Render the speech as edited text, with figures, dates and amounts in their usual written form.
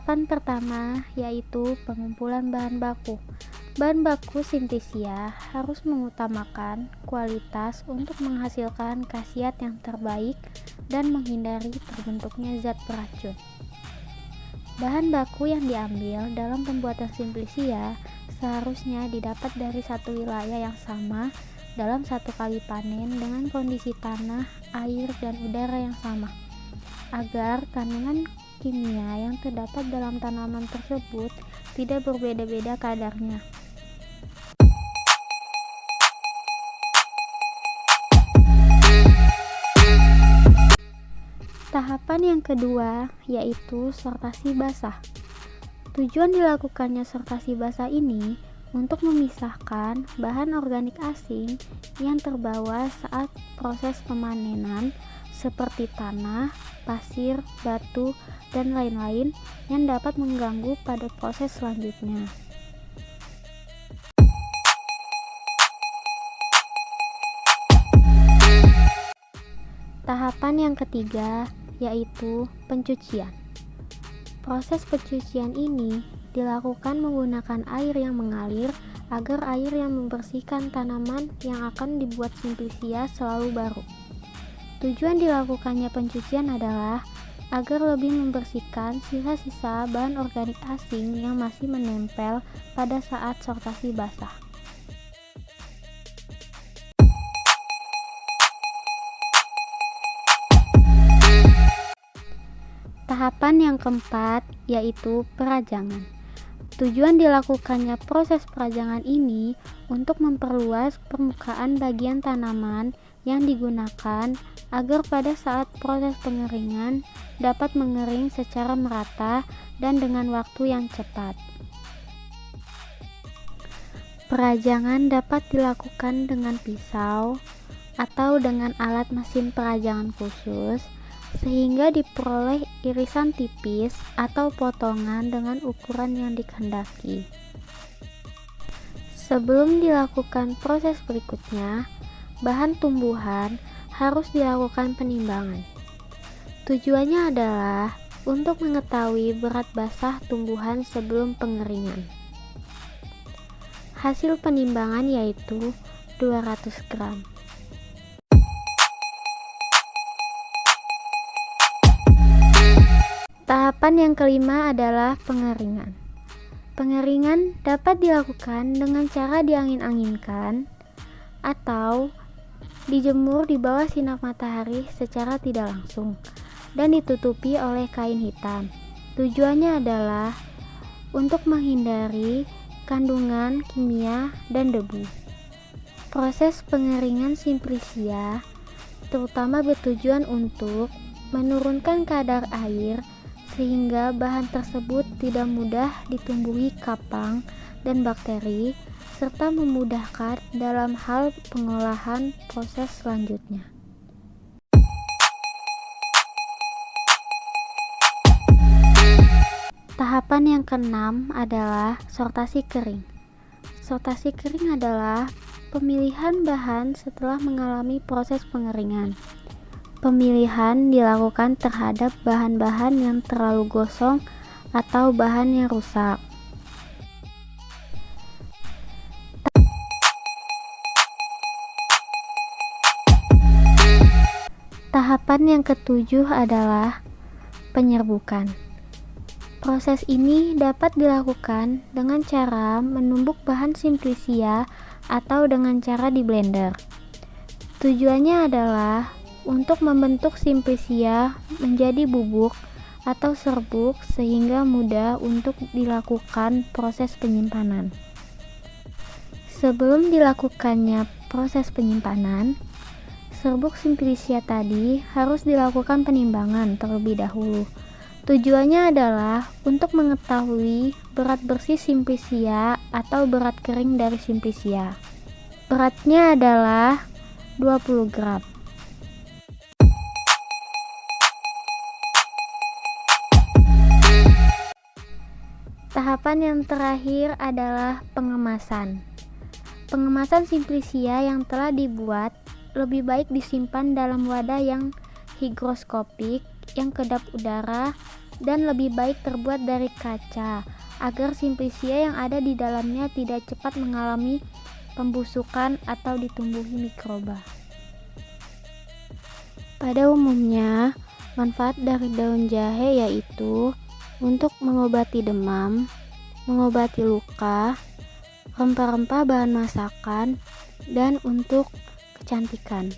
Tahapan pertama yaitu pengumpulan bahan baku. Bahan baku Simplisia harus mengutamakan kualitas untuk menghasilkan khasiat yang terbaik dan menghindari terbentuknya zat beracun. Bahan baku yang diambil dalam pembuatan Simplisia seharusnya didapat dari satu wilayah yang sama dalam satu kali panen dengan kondisi tanah, air, dan udara yang sama, agar kandungan kimia yang terdapat dalam tanaman tersebut tidak berbeda-beda kadarnya. Tahapan yang kedua yaitu sortasi basah. Tujuan dilakukannya sortasi basah ini untuk memisahkan bahan organik asing yang terbawa saat proses pemanenan seperti tanah, pasir, batu, dan lain-lain yang dapat mengganggu pada proses selanjutnya. Tahapan yang ketiga yaitu pencucian. Proses pencucian ini dilakukan menggunakan air yang mengalir agar air yang membersihkan tanaman yang akan dibuat Simplisia selalu baru. Tujuan dilakukannya pencucian adalah agar lebih membersihkan sisa-sisa bahan organik asing yang masih menempel pada saat sortasi basah. Tahapan yang keempat yaitu perajangan. Tujuan dilakukannya proses perajangan ini untuk memperluas permukaan bagian tanaman yang digunakan agar pada saat proses pengeringan dapat mengering secara merata dan dengan waktu yang cepat. Perajangan dapat dilakukan dengan pisau atau dengan alat mesin perajangan khusus sehingga diperoleh irisan tipis atau potongan dengan ukuran yang dikehendaki. Sebelum dilakukan proses berikutnya, bahan tumbuhan harus dilakukan penimbangan. Tujuannya adalah untuk mengetahui berat basah tumbuhan sebelum pengeringan. Hasil penimbangan yaitu 200 gram. Tahapan yang kelima adalah pengeringan. Pengeringan dapat dilakukan dengan cara diangin-anginkan atau dijemur di bawah sinar matahari secara tidak langsung dan ditutupi oleh kain hitam. Tujuannya adalah untuk menghindari kandungan kimia dan debu. Proses pengeringan Simplisia terutama bertujuan untuk menurunkan kadar air sehingga bahan tersebut tidak mudah ditumbuhi kapang dan bakteri serta memudahkan dalam hal pengolahan proses selanjutnya. Tahapan yang keenam adalah sortasi kering. Sortasi kering adalah pemilihan bahan setelah mengalami proses pengeringan. Pemilihan dilakukan terhadap bahan-bahan yang terlalu gosong atau bahan yang rusak. Tahapan yang ketujuh adalah penyerbukan. Proses ini dapat dilakukan dengan cara menumbuk bahan Simplisia atau dengan cara di blender. Tujuannya adalah untuk membentuk Simplisia menjadi bubuk atau serbuk sehingga mudah untuk dilakukan proses penyimpanan. Sebelum dilakukannya proses penyimpanan, serbuk Simplisia tadi harus dilakukan penimbangan terlebih dahulu. Tujuannya adalah untuk mengetahui berat bersih Simplisia atau berat kering dari Simplisia. Beratnya adalah 20 gram. Tahapan yang terakhir adalah pengemasan. Pengemasan Simplisia yang telah dibuat lebih baik disimpan dalam wadah yang higroskopik yang kedap udara dan lebih baik terbuat dari kaca agar Simplicia yang ada di dalamnya tidak cepat mengalami pembusukan atau ditumbuhi mikroba. Pada umumnya, manfaat dari daun jahe yaitu untuk mengobati demam, mengobati luka, rempah-rempah bahan masakan, dan untuk kecantikan.